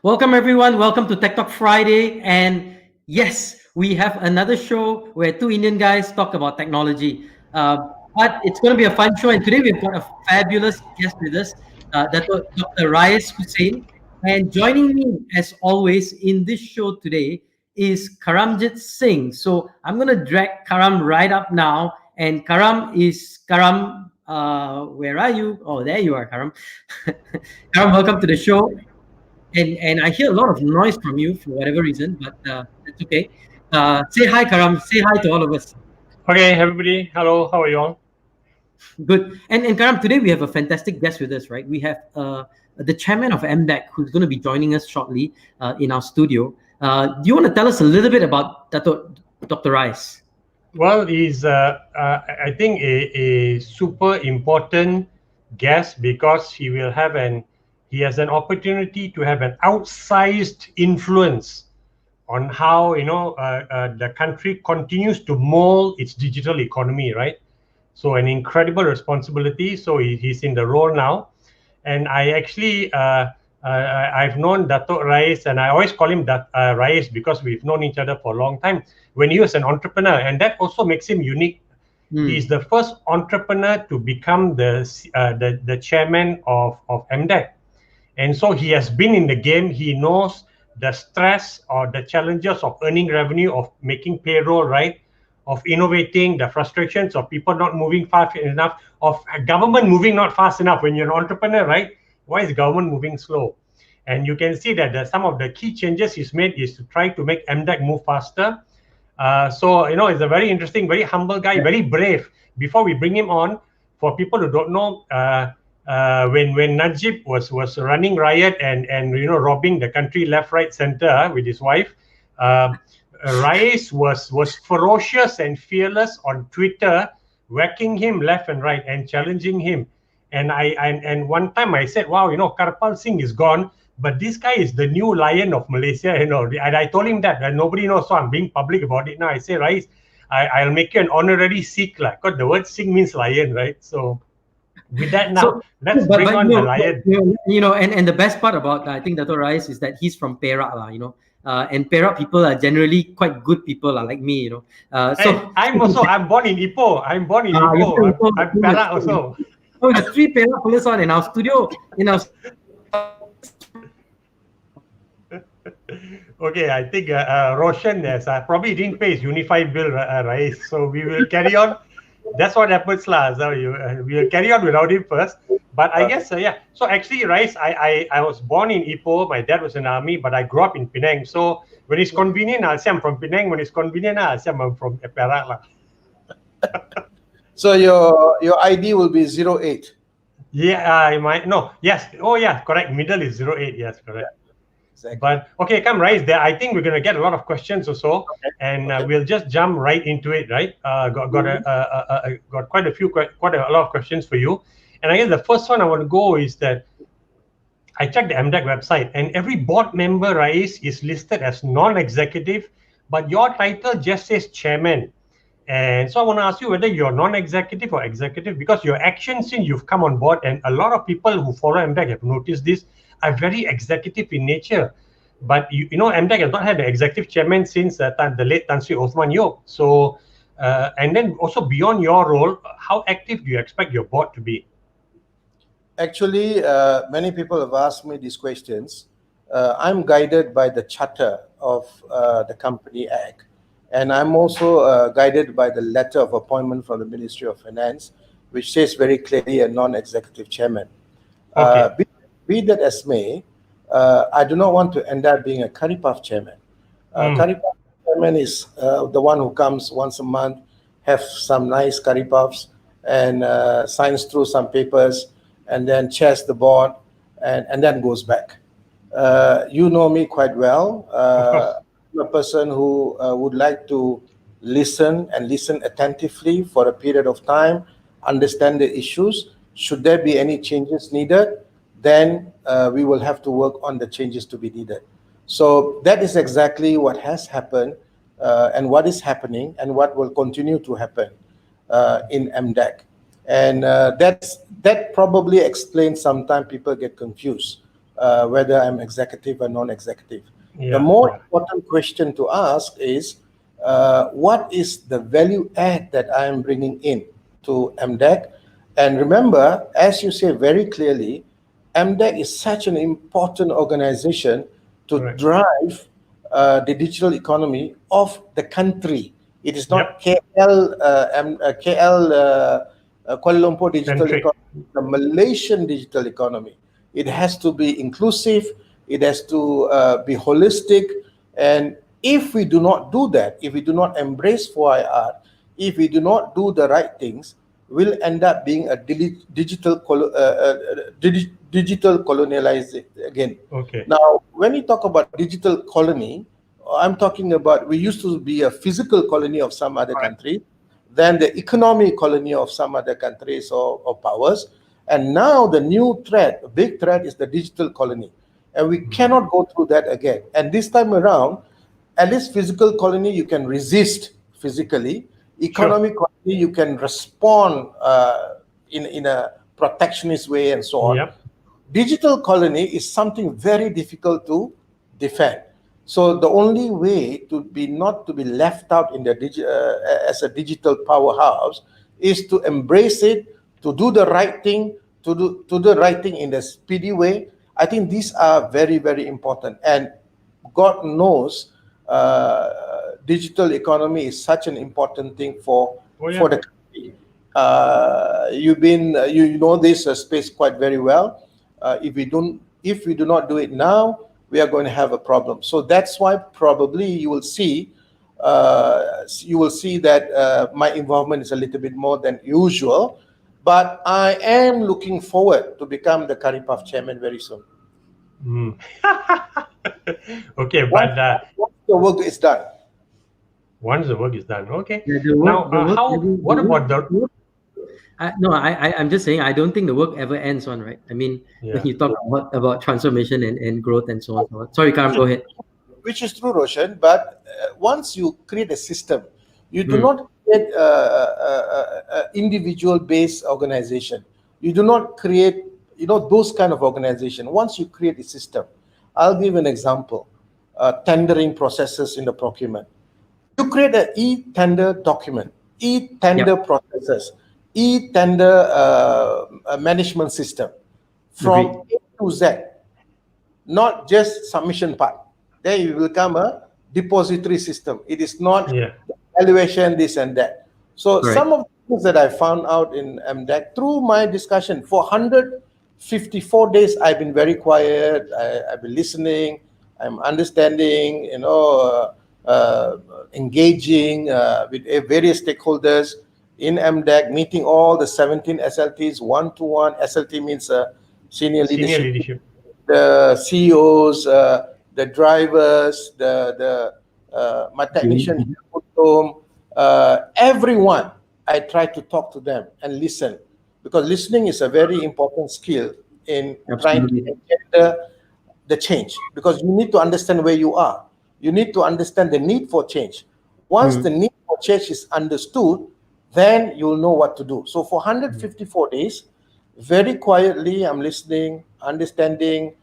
Welcome, everyone. Welcome to Tech Talk Friday. And yes, we have another show where two Indian guys talk about technology. But it's going to be a fun show. And today we've got a fabulous guest with us, Dato, Dr. Rais Hussin. And joining me, as always, in this show today is Karamjit Singh. So I'm going to drag Karam right up now. And Karam, where are you? Oh, there you are, Karam. Karam, welcome to the show. And I hear a lot of noise from you for whatever reason, but that's okay. Say hi, Karam. Say hi to all of us. Okay, everybody. Hello. How are you all? Good. And Karam, today we have a fantastic guest with us, right? We have the chairman of MDEC, who's going to be joining us shortly in our studio. Do you want to tell us a little bit about Dato, Dr. Rais? Well, he's, I think, a super important guest because he has an opportunity to have an outsized influence on how the country continues to mold its digital economy, right? So an incredible responsibility. So he's in the role now, and I actually I've known Dato Rais, and I always call him Rais because we've known each other for a long time. When he was an entrepreneur, and that also makes him unique. He's the first entrepreneur to become the chairman of MDEC, and so he has been in the game. He knows the stress or the challenges of earning revenue, of making payroll, right? Of innovating, the frustrations of people not moving fast enough, of government moving not fast enough. When you're an entrepreneur, right? Why is government moving slow? And you can see that some of the key changes he's made is to try to make MDEC move faster. So, it's a very interesting, very humble guy, very brave. Before we bring him on, for people who don't know, when Najib was running riot and robbing the country left, right, center with his wife, Rais was ferocious and fearless on Twitter, whacking him left and right and challenging him. And one time I said, wow, Karpal Singh is gone, but this guy is the new lion of Malaysia, and I told him that, and nobody knows, so I'm being public about it now. I say, Rais, I'll make you an honorary Sikh, because the word Sikh means lion, right? So with that now, let's bring on the lion. And the best part about, I think, Dato Rais is that he's from Perak, and Perak people are generally quite good people, like me, So I'm born in Ipoh. I'm Perak also. Oh, the three Perak fellas on in our studio. Okay, I think Roshan has probably didn't pay his unified bill, Rais. So we will carry on. That's what happens, lah. So we will carry on without him first. But I guess, yeah. So actually, Rais, I was born in Ipoh. My dad was in the army, but I grew up in Penang. So when it's convenient, I'll say I'm from Penang. When it's convenient, I'll say I'm from Perak, lah. So your ID will be 08. Yeah, I might. No, yes. Oh, yeah, correct. Middle is 08. Yes, correct. Yeah. Exactly. But okay, come Rais. There, I think we're gonna get a lot of questions or so, and we'll just jump right into it. Right? Got quite a lot of questions for you, and I guess the first one I want to go is that I checked the MDEC website, and every board member, Rais, is listed as non-executive, but your title just says chairman. And so I want to ask you whether you're non-executive or executive, because your actions since you've come on board, and a lot of people who follow MDEC have noticed this, are very executive in nature. But MDEC has not had an executive chairman since the late Tan Sri Othman Yop. So, and then also beyond your role, how active do you expect your board to be? Actually, many people have asked me these questions. I'm guided by the charter of the Company Act. And I'm also guided by the letter of appointment from the Ministry of Finance, which says very clearly a non-executive chairman. Okay. Be that as may, I do not want to end up being a curry puff chairman. Curry puff chairman is the one who comes once a month, have some nice curry puffs, and signs through some papers, and then chairs the board, and then goes back. You know me quite well. I'm a person who would like to listen attentively for a period of time, understand the issues. Should there be any changes needed, then we will have to work on the changes to be needed. So that is exactly what has happened and what is happening and what will continue to happen in MDEC. And that probably explains sometimes people get confused whether I'm executive or non-executive. Yeah, The more yeah. important question to ask is, what is the value add that I am bringing in to MDEC? And remember, as you say very clearly, MDEC is such an important organization to Correct. drive the digital economy of the country. It is not Yep. Kuala Lumpur digital Centric. economy, the Malaysian digital economy. It has to be inclusive. It has to be holistic. And if we do not do that, if we do not embrace 4IR, if we do not do the right things, we'll end up being a digital colonialized again. Okay. Now, when you talk about digital colony, I'm talking about, we used to be a physical colony of some other country, then the economic colony of some other countries or powers, and now the new threat, a big threat, is the digital colony. And we cannot go through that again. And this time around, at least physical colony, you can resist physically. Economic colony, you can respond in a protectionist way and so on. Yep. Digital colony is something very difficult to defend. So the only way to be not to be left out in the as a digital powerhouse is to embrace it, to do the right thing, to do the right thing in a speedy way. I think these are very, very important. And God knows digital economy is such an important thing for the country. You know this space quite very well. If we do not do it now, we are going to have a problem. So that's why probably you will see that my involvement is a little bit more than usual. But I am looking forward to become the Karipaf chairman very soon. Okay, but once the work is done. Once the work is done, okay. Yeah, What about the? No, I'm just saying, I don't think the work ever ends on, right? I mean, when you talk about transformation and growth and so on. Sorry, Karam, go ahead. Which is true, Roshan, but once you create a system, you do not create an individual-based organization. You do not create, those kind of organization. Once you create a system, I'll give an example. Tendering processes in the procurement. You create an e-tender document, e-tender processes, e-tender management system from A to Z, not just submission part. Then it will become a depository system. It is not evaluation, this and that. So some of the things that I found out in MDEC through my discussion for 154 days, I've been very quiet. I've been listening. I'm understanding, engaging with various stakeholders in MDEC, meeting all the 17 SLTs one-to-one. SLT means senior leadership. The CEOs, the drivers, my technician, everyone. I try to talk to them and listen, because listening is a very important skill in trying to engender the change, because you need to understand where you are. You need to understand the need for change. Once the need for change is understood, then you'll know what to do. So for 154 days, very quietly, I'm listening, understanding,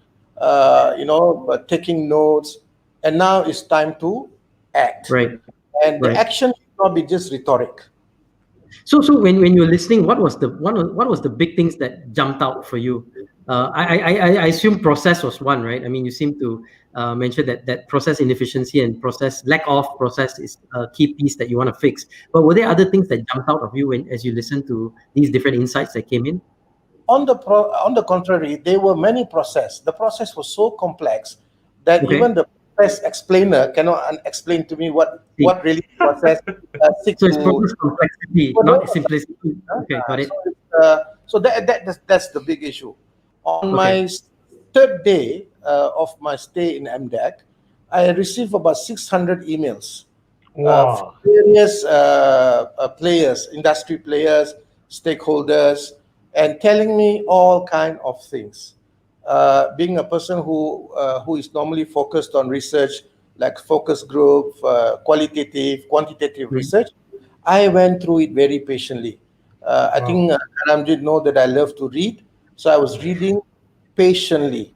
taking notes, and now it's time to act. Right. And the action should not be just rhetoric. So when you're listening, what was the big things that jumped out for you? I assume process was one, right? I mean, you seem to mention that process inefficiency and lack of process is a key piece that you want to fix. But were there other things that jumped out of you as you listened to these different insights that came in? On the contrary, there were many processes. The process was so complex that even the process explainer cannot explain to me what really process. So it's process complexity, not simplicity. Okay, got it. So that's the big issue. On my third day of my stay in MDEC, I received about 600 emails from various players, industry players, stakeholders, and telling me all kinds of things. Being a person who is normally focused on research, like focus group, qualitative, quantitative research, I went through it very patiently. I think Karamjit know that I love to read, so I was reading patiently.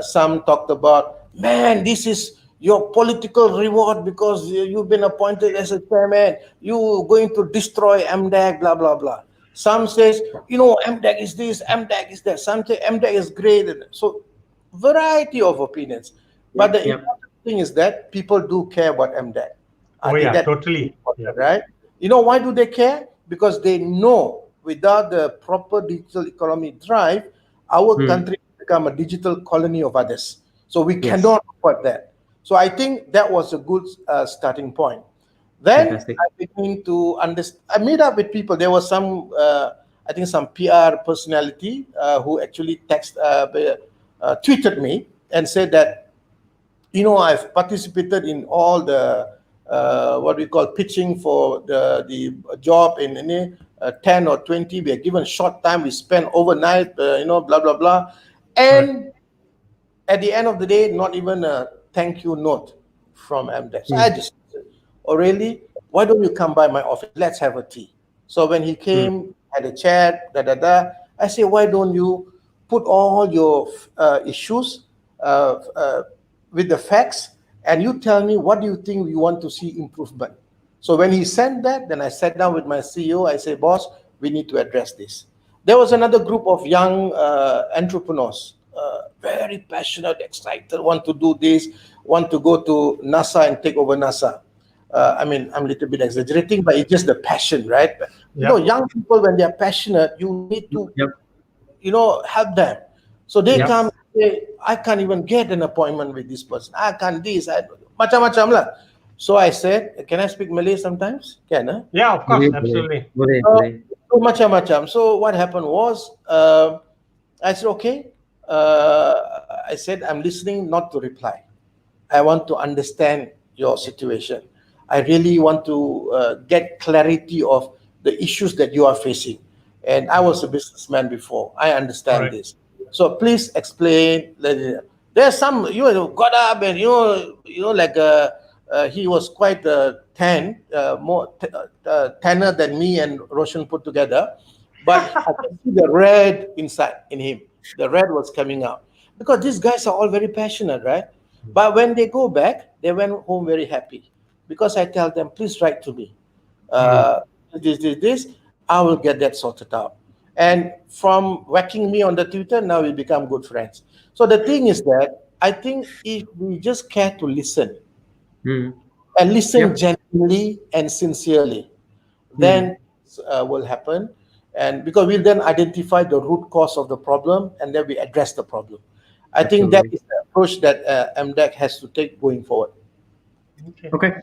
Some talked about, man, this is your political reward because you've been appointed as a chairman. You going to destroy MDEC, blah blah blah. Some says, MDEC is this, MDEC is that. Some say MDEC is great. So, variety of opinions. But the important thing is that people do care about MDEC. Totally. Right? Why do they care? Because they know without the proper digital economy drive, our country will become a digital colony of others. So we cannot afford that. So I think that was a good starting point. Then I began to understand. I meet up with people. There was some, I think, some PR personality who actually tweeted me and said that, I've participated in all the what we call pitching for the job in 10 or 20. We are given short time. We spend overnight, blah blah blah, and at the end of the day, not even a thank you note from MDEC. So I just said, oh really? Why don't you come by my office? Let's have a tea. So when he came, had a chat, I say, why don't you put all your issues with the facts, and you tell me what do you think you want to see improvement. So when he sent that, then I sat down with my CEO. I say, boss, we need to address this. There was another group of young entrepreneurs, very passionate, excited, want to do this, want to go to NASA and take over NASA. I'm a little bit exaggerating, but it's just the passion, right? Young people, when they're passionate, you need to, help them. So they come and say, I can't even get an appointment with this person. I can't this, macam-macam lah. So I said, can I speak Malay sometimes? Can, huh? Yeah, of course, absolutely. So macam-macam. So what happened was, I said, okay. I said, I'm listening, not to reply. I want to understand your situation. I really want to get clarity of the issues that you are facing. And I was a businessman before. I understand this. So please explain. There's some, got up and, he was quite more tanner than me and Roshan put together. But I could see the red inside in him. The red was coming out. Because these guys are all very passionate, right? But when they go back, they went home very happy. Because I tell them, please write to me. This, I will get that sorted out. And from whacking me on the Twitter, now we become good friends. So the thing is that I think if we just care to listen and listen genuinely and sincerely, then will happen. And because we'll then identify the root cause of the problem and then we address the problem. I think that is the approach that MDEC has to take going forward. Okay.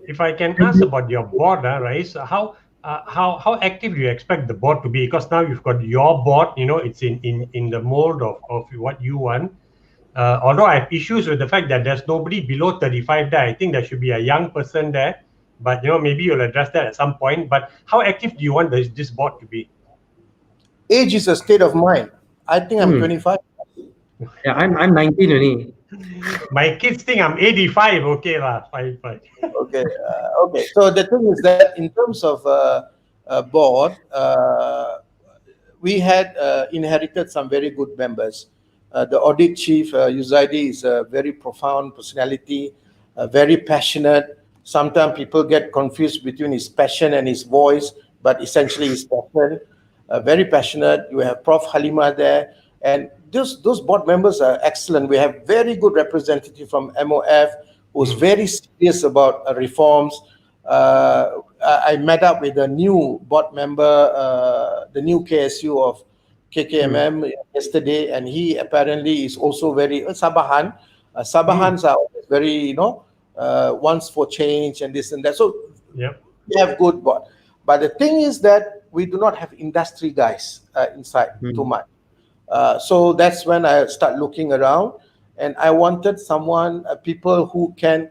If I can ask about your board, Rais, how active do you expect the board to be? Because now you've got your board, it's in the mold of what you want. Although I have issues with the fact that there's nobody below 35 there. I think there should be a young person there. But maybe you'll address that at some point. But how active do you want this board to be? Age is a state of mind. I think I'm 25. Yeah, I'm 19 only. My kids think I'm 85. Okay lah, fine. Okay. So the thing is that in terms of board, we had inherited some very good members. The audit chief, Yuzaidi, is a very profound personality, very passionate. Sometimes people get confused between his passion and his voice, but essentially his passion. Very passionate. You have Prof. Halima there. And those board members are excellent. We have very good representative from MOF who's very serious about reforms. I met up with a new board member, the new KSU of KKMM yesterday, and he apparently is also very Sabahan. Sabahans are very, wants for change and this and that. So we have good board. But the thing is that we do not have industry guys inside too much. So that's when I start looking around, and I wanted someone, people who can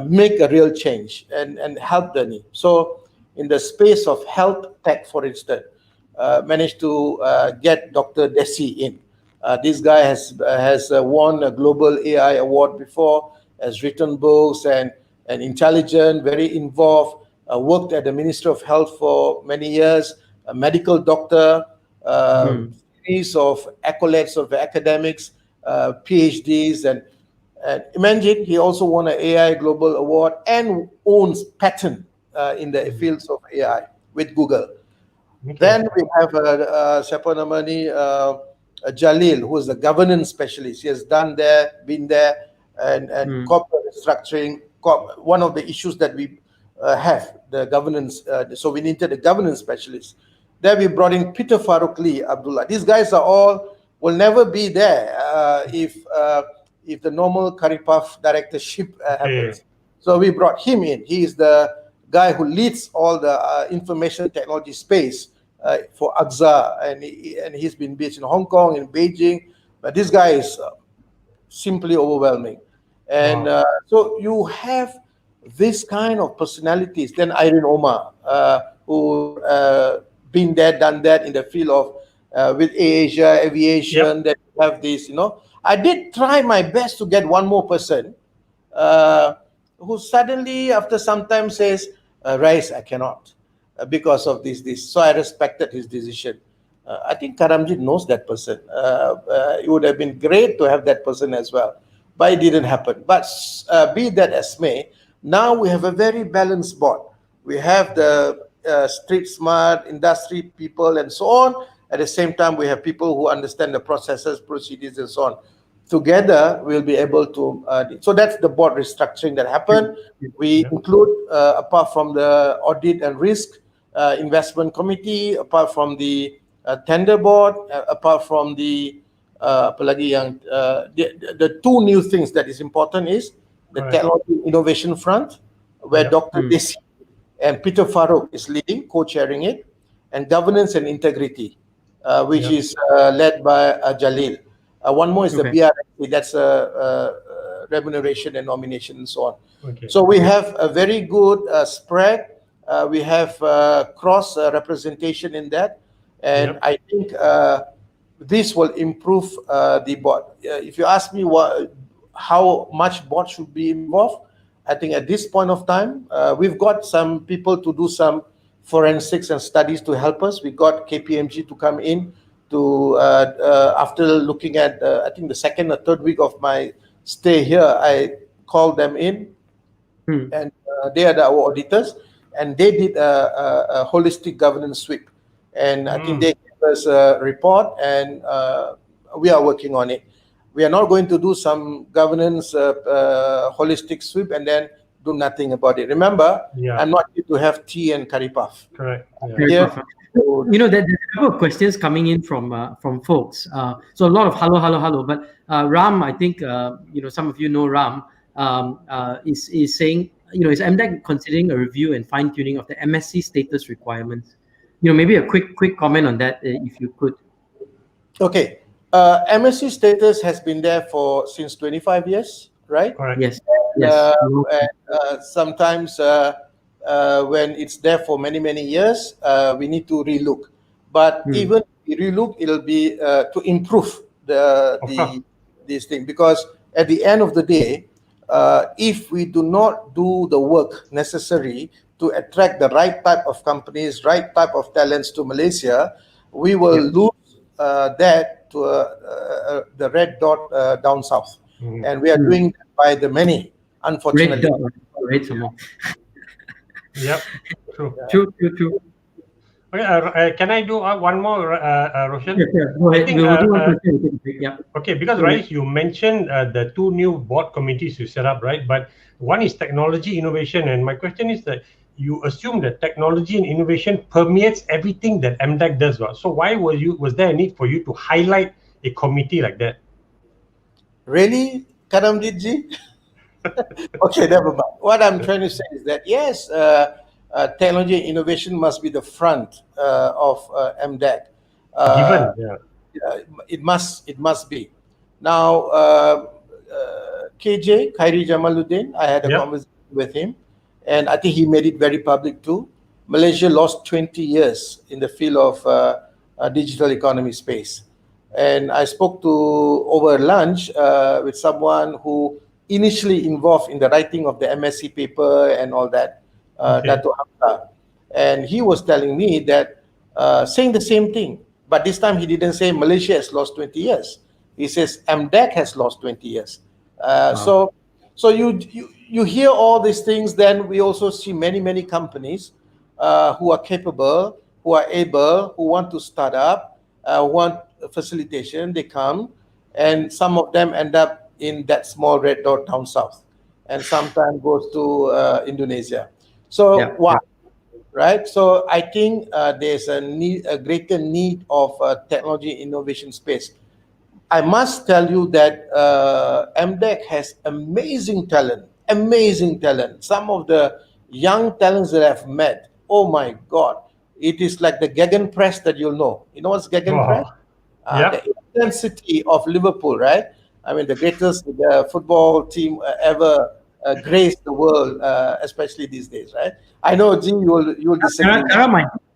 make a real change and help the need. So in the space of health tech, for instance, managed to get Dr. Desi in. This guy has won a global AI award before, has written books and intelligent, very involved, worked at the Ministry of Health for many years, a medical doctor, series of accolades of academics, PhDs, and imagine he also won an AI Global Award and owns patent in the fields of AI with Google. Okay. Then we have siapa nama ni, Jalil, who is a governance specialist. He has been there, and corporate restructuring. One of the issues that we have, the governance. So we needed a governance specialist. Then we brought in Peter Farouk Lee, Abdullah. These guys will never be there if the normal Karipaf directorship happens. So we brought him in. He is the guy who leads all the information technology space for AXA, and he's been based in Hong Kong, in Beijing. But this guy is simply overwhelming. And so you have this kind of personalities. Then Irene Omar, who been there, done that in the field of with Asia aviation. That have this, I did try my best to get one more person who suddenly after some time says, Rais, I cannot because of this. So I respected his decision. I think Karamjit knows that person. It would have been great to have that person as well, but it didn't happen. But be that as may, now we have a very balanced board. We have the street smart industry people and so on. At the same time, we have people who understand the processes, procedures, and so on. Together, we'll be able to. So that's the board restructuring that happened. We include, apart from the audit and risk investment committee, apart from the tender board, apart from the the two new things that is important is the technology innovation front, where Dr. Desi and Peter Farouk is leading, co-chairing it, and governance and integrity, which is led by Jalil. One more is the BRC, that's remuneration and nomination and so on. So we have a very good spread. We have cross representation in that, and I think this will improve the board. If you ask me how much board should be involved, I think at this point of time, we've got some people to do some forensics and studies to help us. We got KPMG to come in to, after looking at, I think the second or third week of my stay here, I called them in, and they are our auditors, and they did a holistic governance sweep. And I think they gave us a report, and we are working on it. We are not going to do some governance holistic sweep and then do nothing about it. Remember, I'm not here to have tea and curry puff. Correct. There's a couple of questions coming in from folks. So a lot of hello. But Ram, I think some of you know Ram is saying, is MDEC considering a review and fine tuning of the MSc status requirements? Maybe a quick comment on that, if you could. Okay. MSc status has been there since 25 years, right? Correct. Yes. And sometimes when it's there for many years, we need to relook. But even if we relook, it'll be to improve this thing. Because at the end of the day, if we do not do the work necessary to attract the right type of companies, right type of talents to Malaysia, we will lose that to the red dot down south. And we are doing that by the many, unfortunately. Yep, true. True. Okay, can I do one more, Roshan? Go ahead. Okay, because Rais, you mentioned the two new board committees you set up, right? But one is technology innovation, and my question is that you assume that technology and innovation permeates everything that MDEC does. So why was there a need for you to highlight a committee like that? Really, Karamjit ji? Okay, never mind. What I'm trying to say is that yes, technology and innovation must be the front of MDEC. It must be. Now, KJ, Khairi Jamaluddin, I had a conversation with him, and I think he made it very public too. Malaysia lost 20 years in the field of digital economy space. And I spoke over lunch with someone who initially involved in the writing of the MSc paper and all that, Dato. And he was telling me that, saying the same thing, but this time he didn't say Malaysia has lost 20 years. He says MDEC has lost 20 years. Wow. So you hear all these things. Then we also see many companies who are capable, who are able, who want to start up, want facilitation. They come, and some of them end up in that small red dot down south, and sometimes goes to Indonesia. So Yeah. why? Right? So I think there's a greater need of technology innovation space. I must tell you that MDEC has amazing talent, amazing talent. Some of the young talents that I've met, oh my God, it is like the Gegenpress that you'll know. You know what's Gegenpress? Wow. Yeah. The intensity of Liverpool, right? I mean, the greatest football team ever graced the world, especially these days, right? I know, G, you'll disagree.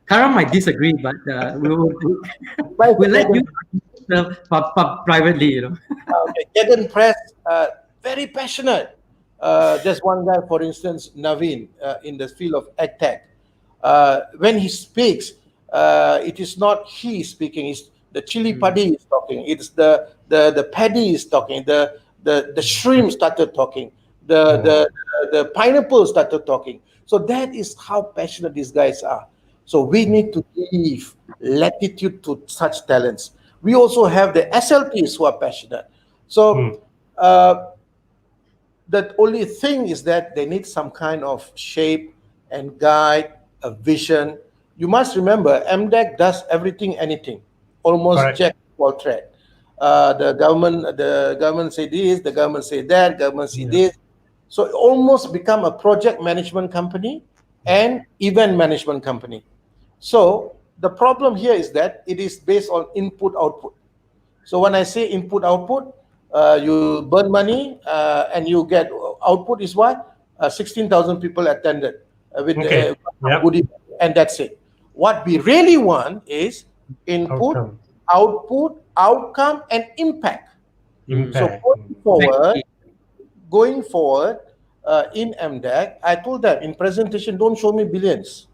Kara might disagree, but we'll But let you privately, Okay, Gegenpress, very passionate. There's one guy, for instance, Naveen, in the field of edtech. When he speaks, it is not he speaking; it's the chili padi is talking. It's the paddy is talking. The shrimp started talking. The pineapple started talking. So that is how passionate these guys are. So we need to give latitude to such talents. We also have the SLTs who are passionate. So the only thing is that they need some kind of shape and guide, a vision. You must remember, MDEC does everything, anything, almost Correct. jack of all trade. The government say this, the government say that, government say this. So it almost become a project management company and event management company. So the problem here is that it is based on input output. So when I say input output, you burn money and you get output is what? 16,000 people attended with Okay. Yep. goodie, and that's it. What we really want is input, Outcome. output, outcome, and impact. So Impact. going forward in MDEC, I told them in presentation, don't show me billions.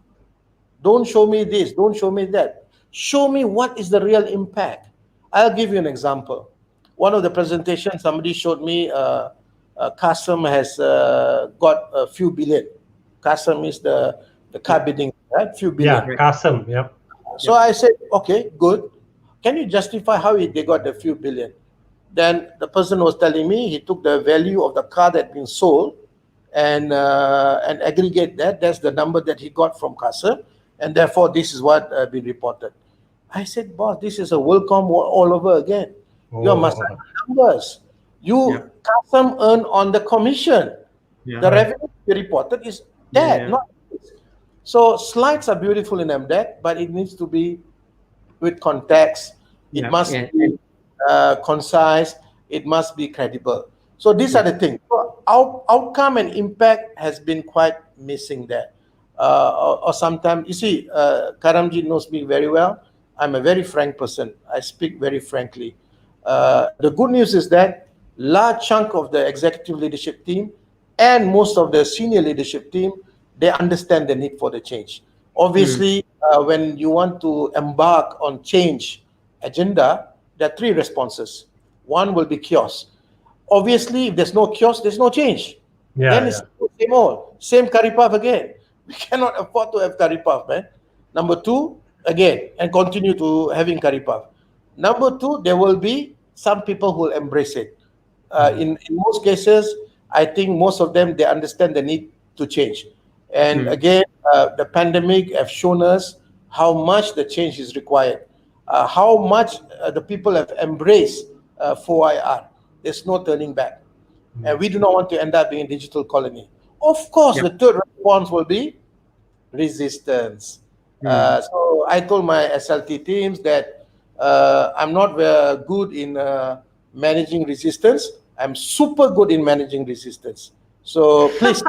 Don't show me this, don't show me that. Show me what is the real impact. I'll give you an example. One of the presentations, somebody showed me Kasem has got a few billion. Kasem is the car bidding, right? Few billion. Yeah, Kasem. Yep. So I said, okay, good. Can you justify how they got the few billion? Then the person was telling me he took the value of the car that had been sold and aggregate that. That's the number that he got from Kasem, and therefore this is what been reported. I said, boss, this is a WorldCom all over again. You must have numbers. Kasem earn on the commission. Yeah. The revenue you reported is that, not this. So slides are beautiful in MDEC, but it needs to be with context. It must be concise. It must be credible. So these are the things. So outcome and impact has been quite missing there. Or sometimes, you see, Karamji knows me very well. I'm a very frank person. I speak very frankly. The good news is that large chunk of the executive leadership team and most of the senior leadership team, they understand the need for the change. Obviously, when you want to embark on change agenda, there are three responses. One will be chaos. Obviously, if there's no chaos, there's no change. Then it's the same old, same curry puff again. We cannot afford to have curry puff, man. Number two, again, and continue to having curry puff. Number two, there will be some people who will embrace it. In most cases, I think most of them, they understand the need to change. And again, the pandemic have shown us how much the change is required, how much the people have embraced 4IR. There's no turning back. And we do not want to end up being a digital colony. Of course, the third response will be resistance. So I told my SLT teams that I'm not very good in managing resistance. I'm super good in managing resistance. So please,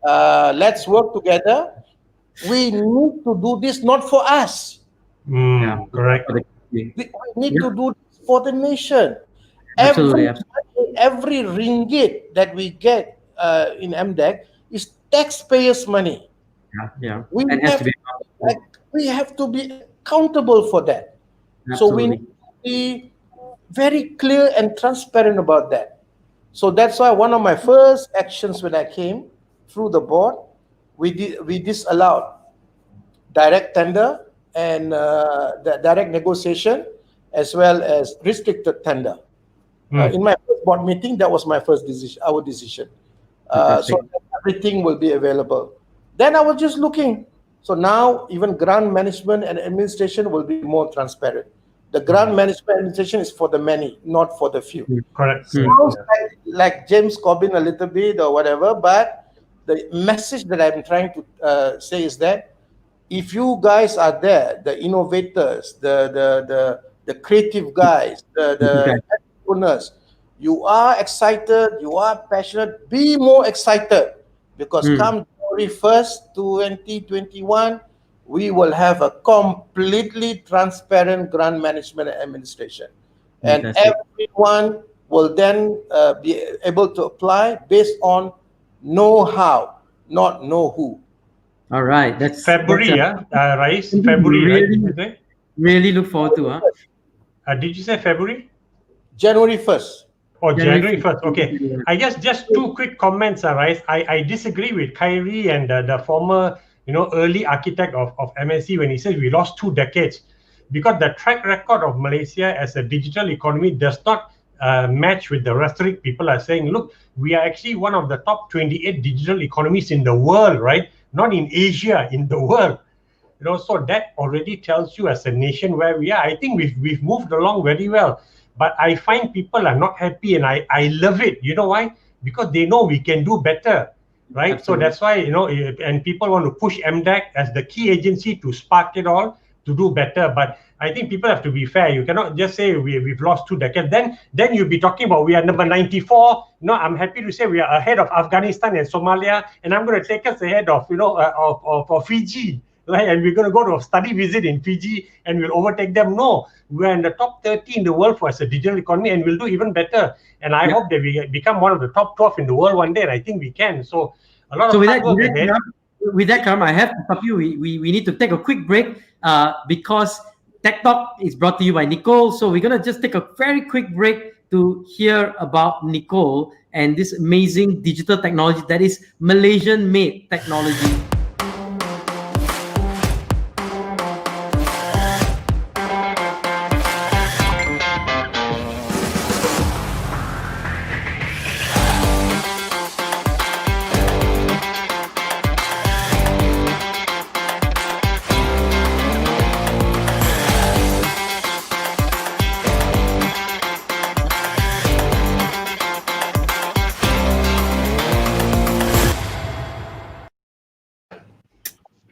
let's work together. We need to do this not for us. Correct. We need to do this for the nation. Absolutely. Every ringgit that we get in MDEC is taxpayers' money. We have to be accountable for that. Absolutely. So we need to be very clear and transparent about that. So that's why one of my first actions when I came through the board, we disallowed direct tender and the direct negotiation, as well as restricted tender. In my first board meeting, that was my first decision, our decision. So that everything will be available. Then I was just looking. So now even grant management and administration will be more transparent. The grant management administration is for the many, not for the few. Correct. Sounds like James Corbyn a little bit or whatever, but the message that I'm trying to say is that if you guys are there, the innovators, the creative guys, the entrepreneurs, you are excited, you are passionate, be more excited, because come January 1st, 2021, we will have a completely transparent grant management and administration. And everyone will then be able to apply based on know-how, not know who. All right, that's February, Rais? February, right? Really look forward to, did you say February? January 1st. Oh, January 1st. Okay. I guess just two quick comments, Rais. I disagree with Khairi and the former, early architect of MSC when he says we lost 2 decades, because the track record of Malaysia as a digital economy does not match with the rhetoric people are saying. Look, we are actually one of the top 28 digital economies in the world, right? Not in Asia, in the world. So that already tells you as a nation where we are. I think we've moved along very well. But I find people are not happy, and I love it. You know why? Because they know we can do better, right? Absolutely. So that's why, and people want to push MDEC as the key agency to spark it all, to do better. But I think people have to be fair. You cannot just say we've lost 2 decades. Then you'll be talking about we are number 94. I'm happy to say we are ahead of Afghanistan and Somalia, and I'm going to take us ahead of, of Fiji. Right, and we're going to go to a study visit in Fiji and we'll overtake them. No, we're in the top 30 in the world for as a digital economy, and we'll do even better. And I hope that we become one of the top 12 in the world one day, and I think we can. So a lot of hard work ahead. With that, Karam, I have to stop you. We need to take a quick break because Tech Talk is brought to you by Nicole. So we're going to just take a very quick break to hear about Nicole and this amazing digital technology that is Malaysian-made technology.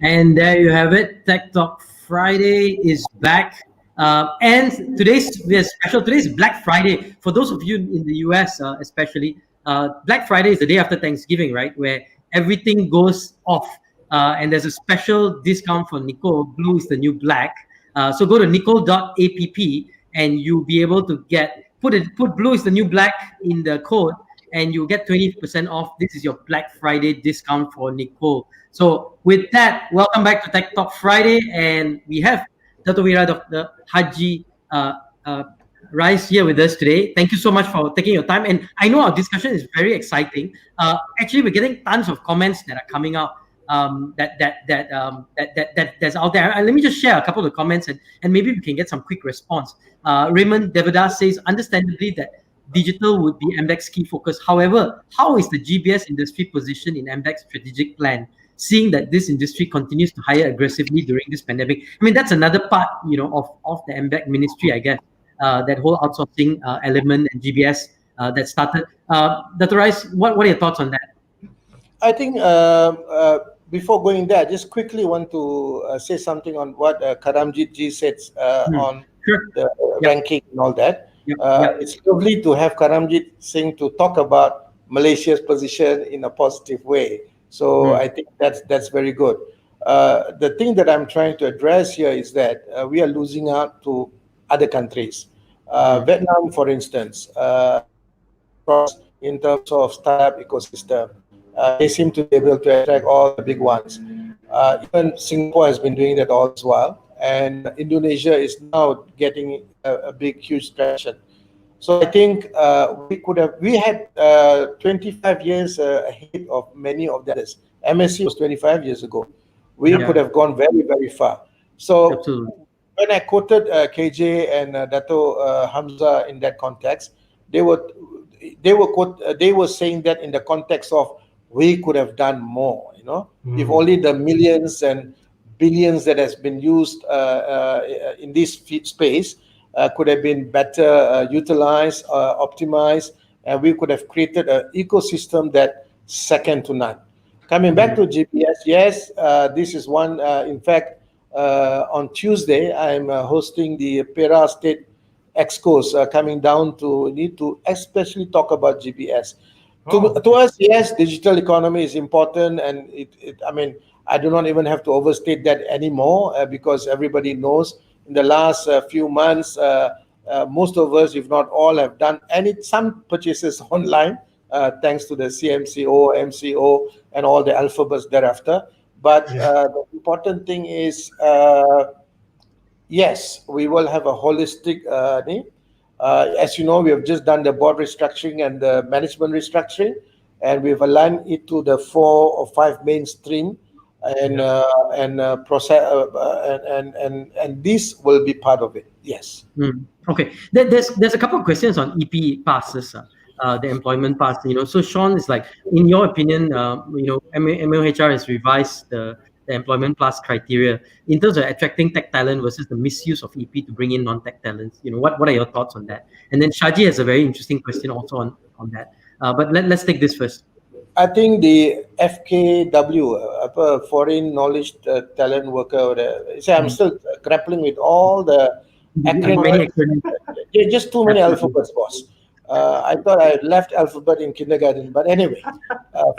And there you have it. Tech Talk Friday is back. And today's special. Today's Black Friday. For those of you in the US, especially, Black Friday is the day after Thanksgiving, right? Where everything goes off. And there's a special discount for Nicole. Blue is the new black. So go to nicole.app and you'll be able to put blue is the new black in the code, and you'll get 20% off. This is your Black Friday discount for Nicole. So with that, welcome back to Tech Talk Friday, and we have Dato Wira, Dr. Haji Rais here with us today. Thank you so much for taking your time, and I know our discussion is very exciting. Actually, we're getting tons of comments that are coming out that's out there. Let me just share a couple of comments, and maybe we can get some quick response. Raymond Devadas says, understandably that digital would be MDEC's key focus. However, how is the GBS industry positioned in MDEC's strategic plan, seeing that this industry continues to hire aggressively during this pandemic? I mean, that's another part, of the MDEC ministry, I guess, that whole outsourcing element and GBS that started. Dr. Rais, what are your thoughts on that? I think before going there, I just quickly want to say something on what Karamjit ji said on the ranking and all that. It's lovely to have Karamjit Singh to talk about Malaysia's position in a positive way. So I think that's very good. The thing that I'm trying to address here is that we are losing out to other countries. Vietnam, for instance, in terms of startup ecosystem, they seem to be able to attract all the big ones. Even Singapore has been doing that all as well. And Indonesia is now getting a big, huge traction. So I think we had 25 years ahead of many of the others. MSc was 25 years ago. We could have gone very, very far. So Absolutely. when I quoted KJ and Dato Hamza in that context, they were saying that in the context of we could have done more. If only the millions and billions that has been used in this space could have been better utilized, optimized, and we could have created an ecosystem that second to none. Coming back to GPS, yes, this is one. In fact, on Tuesday, I'm hosting the Perak State Excos coming down to need to especially talk about GPS. To us, yes, digital economy is important, and I mean, I do not even have to overstate that anymore because everybody knows in the last few months, most of us, if not all, have done some purchases online thanks to the CMCO, MCO, and all the alphabets thereafter. But the important thing is, yes, we will have a holistic as you know, we have just done the board restructuring and the management restructuring, and we've aligned it to the 4 or 5 mainstream, and process, and this will be part of it. Yes. Okay. There's a couple of questions on EP passes, the employment pass. So Sean is like, in your opinion, MOHR has revised the employment pass criteria in terms of attracting tech talent versus the misuse of EP to bring in non-tech talents. What are your thoughts on that? And then Shaji has a very interesting question also on that. But let's take this first. I think the FKW, foreign knowledge talent worker. I'm still grappling with all the acronyms. Just too many alphabets, boss. I thought I left alphabet in kindergarten, but anyway,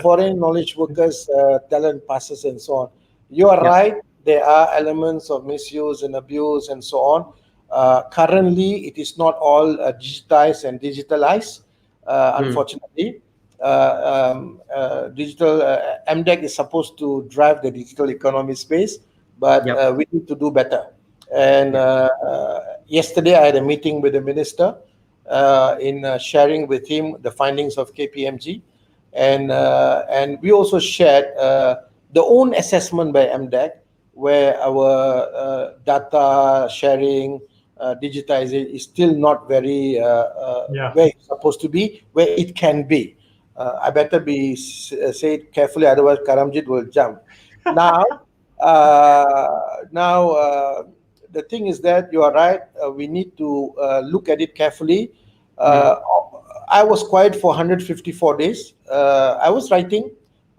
foreign knowledge workers, talent passes, and so on. You are right. There are elements of misuse and abuse and so on. Currently, it is not all digitized and digitalized, unfortunately. Digital MDEC is supposed to drive the digital economy space, but we need to do better. And yesterday I had a meeting with the minister in sharing with him the findings of KPMG, and we also shared the own assessment by MDEC, where our data sharing, digitizing is still not very where it's supposed to be, where it can be. I better say it carefully, otherwise Karamjit will jump. Now, the thing is that you are right. We need to look at it carefully. I was quiet for 154 days. I was writing,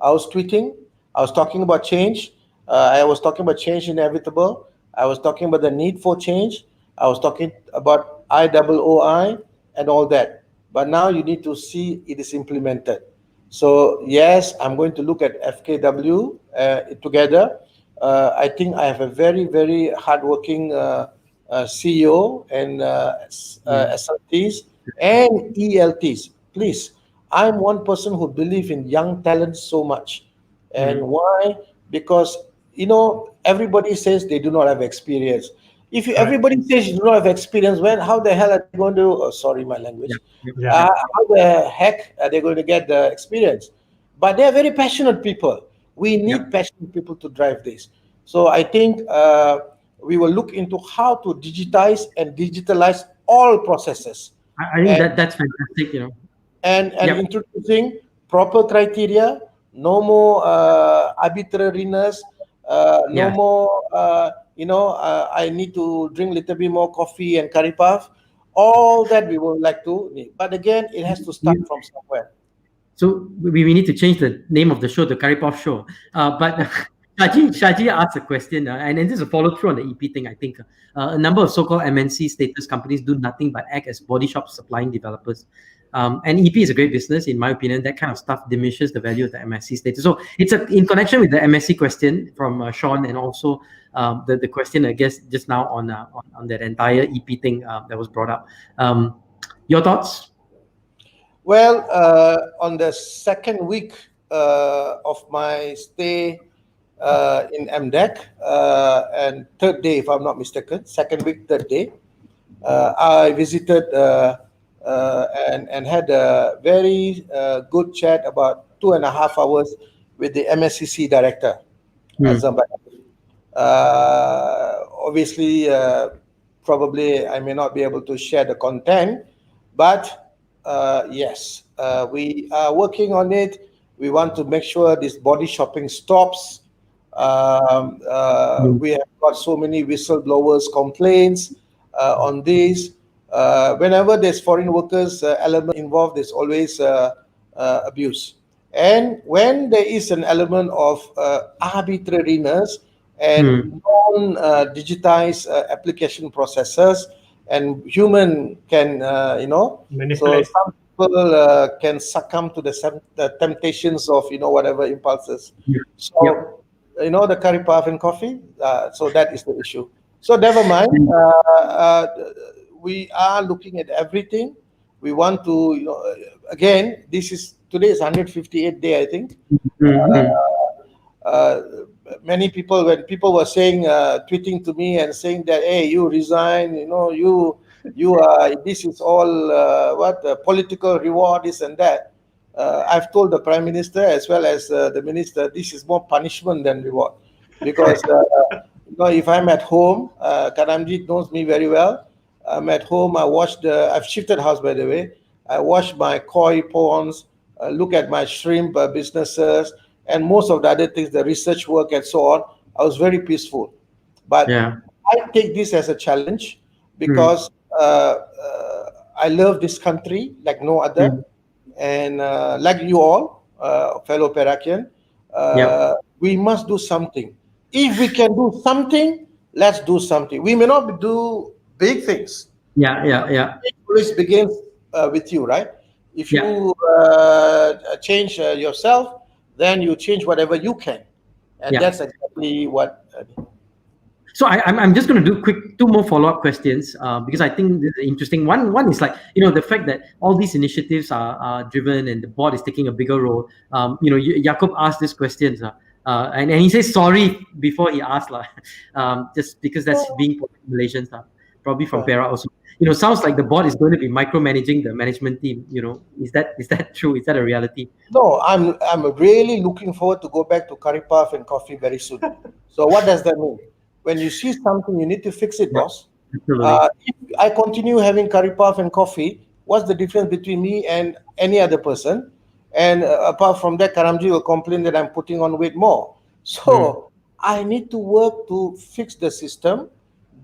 I was tweeting, I was talking about change. I was talking about change inevitable. I was talking about the need for change. I was talking about IOOI and all that. But now you need to see it is implemented. So yes, I'm going to look at FKW together. I think I have a very, very hardworking CEO and SLTs and ELTs. Please, I'm one person who believes in young talent so much. And why? Because, everybody says they do not have experience. If everybody says you do not have experience, how the hell are they going to, sorry my language, how the heck are they going to get the experience? But they are very passionate people. We need passionate people to drive this. So I think we will look into how to digitize and digitalize all processes. I think that's fantastic, And introducing proper criteria, no more arbitrariness, no more, I need to drink a little bit more coffee and curry puff. All that we would like to need. But again, it has to start from somewhere. So we need to change the name of the show, the Curry Puff Show. But Shaji asked a question, and this is a follow-through on the EP thing, I think. A number of so-called MNC status companies do nothing but act as body shops supplying developers. And EP is a great business, in my opinion. That kind of stuff diminishes the value of the MSC status. So it's in connection with the MSC question from Sean, and also the question, I guess, just now on that entire EP thing that was brought up. Your thoughts? Well, on the second week of my stay in MDEC, and third day, if I'm not mistaken, second week, third day, I visited and had a very good chat about 2.5 hours with the MSCC director, Zambat. Obviously, probably I may not be able to share the content, but yes, we are working on it. We want to make sure this body shopping stops. We have got so many whistleblowers complaints on this. Whenever there's foreign workers element involved, there's always abuse. And when there is an element of arbitrariness and non-digitized application processes, and human can, Manipulate. so some people can succumb to the temptations of, whatever impulses. So, the curry puff and coffee, so that is the issue. So never mind. We are looking at everything. We want to, again, today is 158th day, I think. Many people, when people were saying, tweeting to me and saying that, hey, you resign, you are, this is all political reward, this and that. I've told the Prime Minister as well as the Minister, this is more punishment than reward. Because, if I'm at home, Karamjit knows me very well. I'm at home, I've shifted house, by the way. I wash my koi ponds, look at my shrimp businesses, and most of the other things, the research work and so on. I was very peaceful. But I take this as a challenge because I love this country like no other. And like you all, fellow Perakian, we must do something. If we can do something, let's do something. We may not do big things. It always begins with you, right? If you change yourself, then you change whatever you can. And that's exactly what... So I'm just going to do two more follow-up questions because I think this is interesting. One is like, the fact that all these initiatives are driven and the board is taking a bigger role. Jacob asked these questions and he says sorry before he asked, just because that's being Malaysians, probably from Perak also. Sounds like the board is going to be micromanaging the management team. Is that true? Is that a reality? No, I'm really looking forward to go back to curry puff and coffee very soon. So what does that mean? When you see something, you need to fix it, boss. If I continue having curry puff and coffee, what's the difference between me and any other person? And apart from that, Karamji will complain that I'm putting on weight more. So I need to work to fix the system,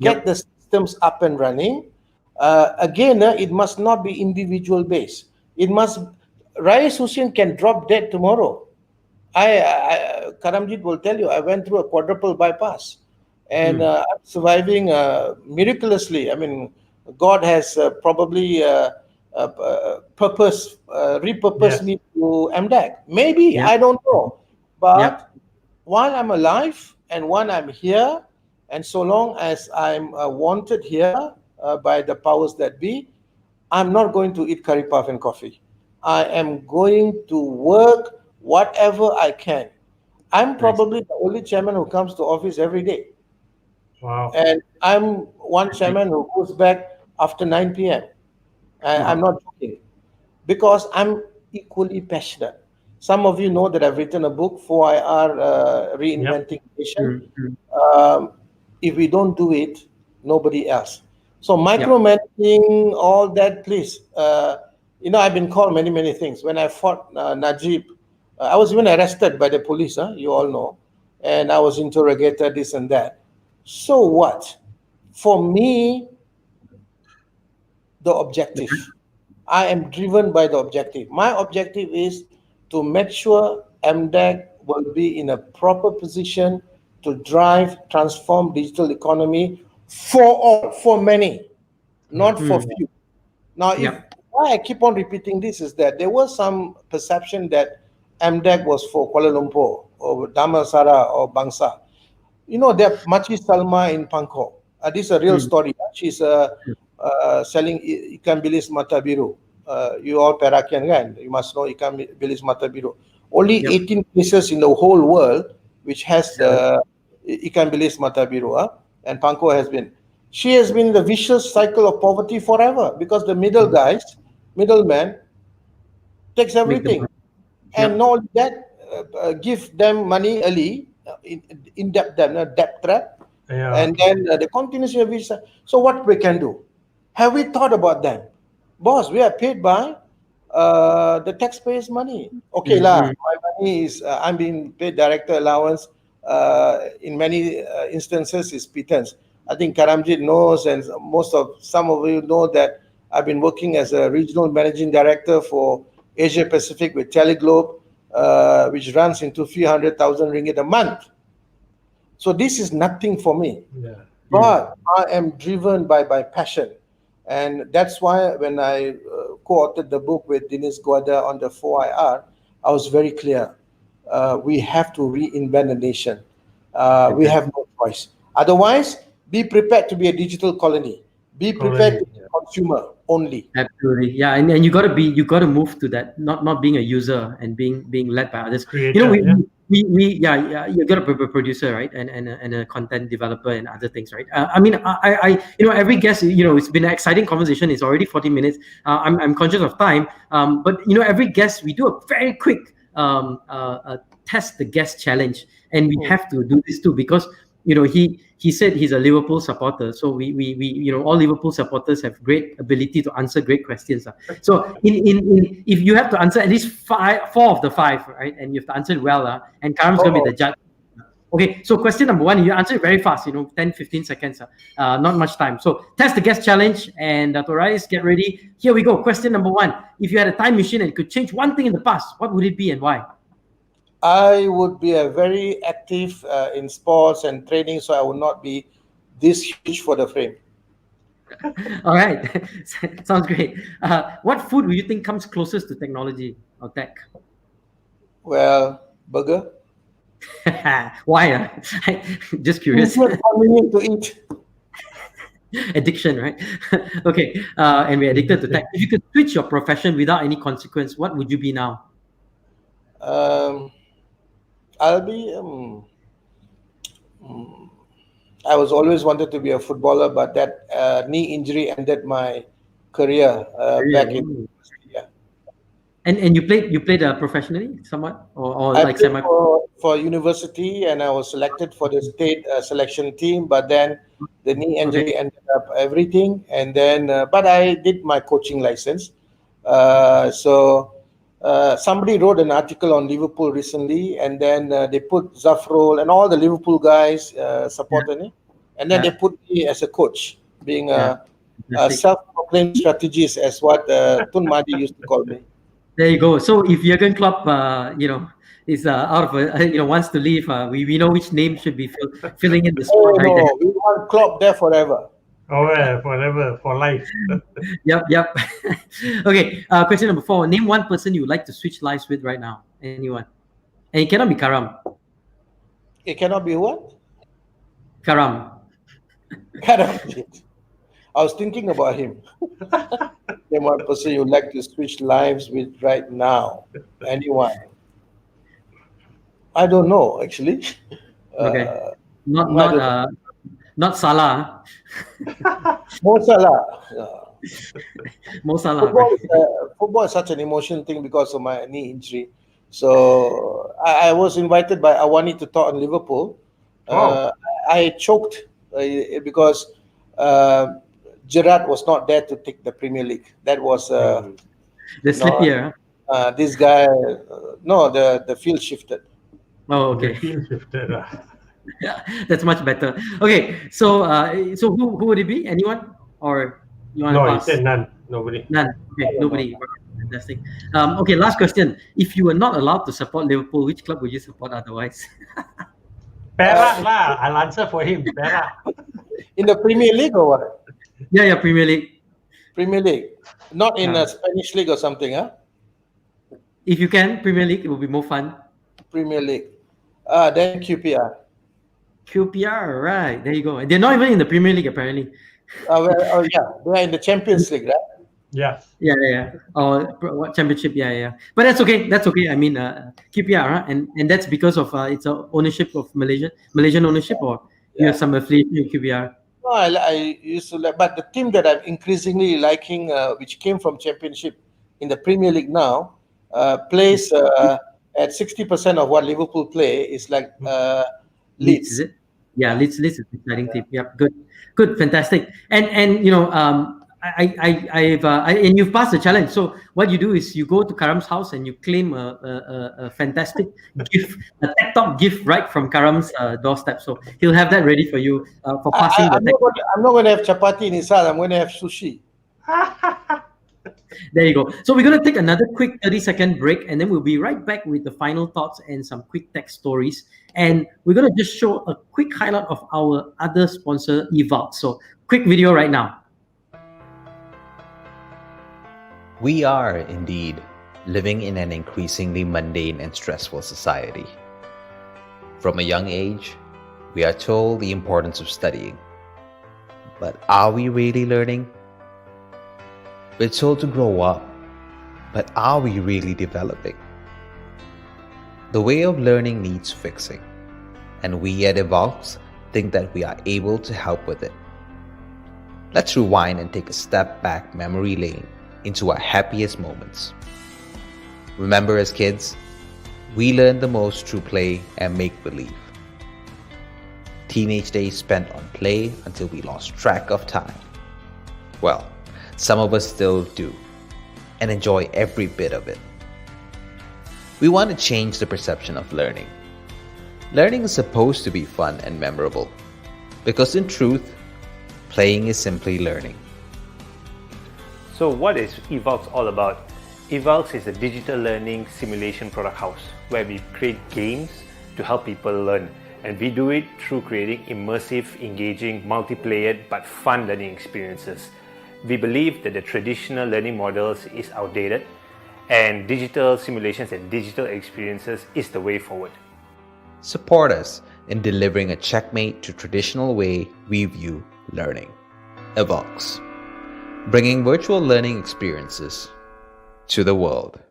get the systems up and running. Again, it must not be individual based. Rais Hussin can drop dead tomorrow. Karamjit will tell you, I went through a quadruple bypass. And I'm surviving miraculously. I mean, God has probably repurposed me to MDEC. Maybe, I don't know. But while I'm alive and while I'm here, and so long as I'm wanted here by the powers that be, I'm not going to eat curry puff and coffee. I am going to work whatever I can. I'm probably the only chairman who comes to office every day. Wow. And I'm one chairman who goes back after 9 p.m. I'm not joking, because I'm equally passionate. Some of you know that I've written a book, 4IR, Reinventing Nation. If we don't do it, nobody else. So micromanaging, all that, please. I've been called many, many things. When I fought Najib, I was even arrested by the police, you all know. And I was interrogated, this and that. So what? For me, the objective. I am driven by the objective. My objective is to make sure MDEC will be in a proper position to transform digital economy for all, for many, not for few. Now, why I keep on repeating this is that there was some perception that MDEC was for Kuala Lumpur or Damansara or Bangsa. There Machi Salma in Pangkor. This is a real story. She's selling ikan bilis mata biru. You all Perakian, kan? You must know ikan bilis mata biru. Only 18 places in the whole world which has ikan bilis mata biru, and Pangkor has been. She has been in the vicious cycle of poverty forever because the middle guys middleman, takes Make them. everything. And not only that, give them money early, in debt trap, Yeah. and then the continuous visa. So what we can do? Have we thought about them? Boss, we are paid by the taxpayers' money. Okay lah, my money is I'm being paid director allowance. In many instances is pittance. I think Karamjit knows, and some of you know that I've been working as a regional managing director for Asia Pacific with Teleglobe, which runs into 300,000 ringgit a month. So this is nothing for me. Yeah. But I am driven by passion. And that's why when I co-authored the book with Dinesh Guada on the 4IR, I was very clear. We have to reinvent the nation. We have no choice. Otherwise, be prepared to be a digital colony. Be prepared to be a consumer only. Absolutely, yeah, and you got to move to that, not being a user and being led by others. Creator, You know, yeah. yeah, you got to be a producer, right, and a content developer and other things, right? I mean, I every guest, it's been an exciting conversation. It's already 40 minutes. I'm conscious of time, but every guest we do a very quick test the guest challenge, and we have to do this too because he said he's a Liverpool supporter, so we all Liverpool supporters have great ability to answer great questions. So in if you have to answer at least 4 of the 5, right, and you have to answer it well, and Karam's gonna be the judge. Okay, so question number 1, you answer it very fast, 10-15 seconds, not much time. So test the guest challenge, and Dato Rais, get ready. Here we go. Question number 1: if you had a time machine and could change one thing in the past, what would it be and why? I would be a very active in sports and training, so I would not be this huge for the frame. All right, sounds great. What food do you think comes closest to technology or tech? Well, burger. Why? Just curious. It's not convenient to eat. Addiction, right? Okay, and we're addicted to tech. If you could switch your profession without any consequence, what would you be now? I'll be. I was always wanted to be a footballer, but that knee injury ended my career back in. Yeah. And you played professionally, somewhat, or I like played semi. for university, and I was selected for the state selection team. But then the knee injury ended up everything, and then. But I did my coaching license, so. Somebody wrote an article on Liverpool recently, and then they put Zafrol and all the Liverpool guys supported me, and then they put me as a coach, being a self-proclaimed strategist, as what Tun Mahdi used to call me. There you go. So if Jurgen Klopp, is out of wants to leave, we know which name should be filling in the spot right there. No, we want Klopp there forever. Oh, yeah, forever, for life. Yep. Okay, question number 4. Name one person you would like to switch lives with right now. Anyone. And it cannot be Karam. It cannot be what? Karam. Karam. I was thinking about him. Name one person you would like to switch lives with right now. Anyone. I don't know, actually. Okay. Not Salah. Mo Salah. Mo Salah. Football is such an emotion thing because of my knee injury. So I was invited by Awani to talk in Liverpool. I choked because Gerrard was not there to take the Premier League. That was the slippier. This guy. No, the field shifted. Oh, okay. The field shifted. Yeah, that's much better. Okay, so who would it be? Anyone, or you want to pass? No, he said none. Nobody. None. Okay, nobody. Fantastic. Okay, last question. If you were not allowed to support Liverpool, which club would you support otherwise? Perak lah. I'll answer for him. Perak. In the Premier League or what? Yeah, Premier League. Premier League, not in a Spanish league or something, huh? If you can, Premier League, it will be more fun. Premier League. Then QPR. QPR, right? There you go. They're not even in the Premier League apparently. Yeah, they are in the Champions League, right? Yeah. Yeah. Or what championship? Yeah. But that's okay. I mean, QPR, and that's because of it's a ownership of Malaysian ownership, or you have some affiliation with QPR. No, I used to like, but the team that I'm increasingly liking, which came from Championship in the Premier League now, plays at 60% of what Liverpool play is like Leeds, is Leeds. it? Yeah, Yeah. Leeds is an exciting team. Yep, good, fantastic. And you know, and you've passed the challenge. So what you do is you go to Karam's house and you claim a fantastic gift, a tech talk gift right from Karam's doorstep. So he'll have that ready for you for passing the tech. I'm not going to have chapati in his house. I'm going to have sushi. There you go. So we're going to take another quick 30-second break, and then we'll be right back with the final thoughts and some quick tech stories. And we're going to just show a quick highlight of our other sponsor, Evolve. So quick video right now. We are indeed living in an increasingly mundane and stressful society. From a young age, we are told the importance of studying. But are we really learning? We're told to grow up, but are we really developing? The way of learning needs fixing, and we at Evolve think that we are able to help with it. Let's rewind and take a step back memory lane into our happiest moments. Remember, as kids, we learned the most through play and make-believe. Teenage days spent on play until we lost track of time. Well, some of us still do, and enjoy every bit of it. We want to change the perception of learning. Learning is supposed to be fun and memorable, because in truth, playing is simply learning. So what is Evolve all about? Evolve is a digital learning simulation product house where we create games to help people learn. And we do it through creating immersive, engaging, multi-layered but fun learning experiences. We believe that the traditional learning models is outdated and digital simulations and digital experiences is the way forward. Support us in delivering a checkmate to traditional way we view learning. Evolve, bringing virtual learning experiences to the world.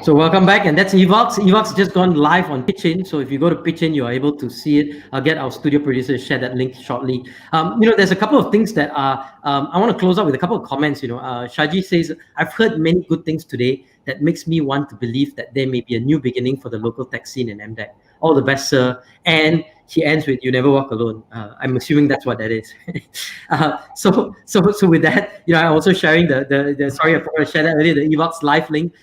So welcome back, and that's Evox. Evox just gone live on Pitchin. So if you go to Pitchin, you are able to see it. I'll get our studio producer to share that link shortly. There's a couple of things that are. I want to close out with a couple of comments. Shaji says, "I've heard many good things today that makes me want to believe that there may be a new beginning for the local tech scene in MDEC. All the best, sir." And he ends with, "You never walk alone." I'm assuming that's what that is. So with that, I'm also sharing the sorry, I forgot to share that earlier, the Evox live link.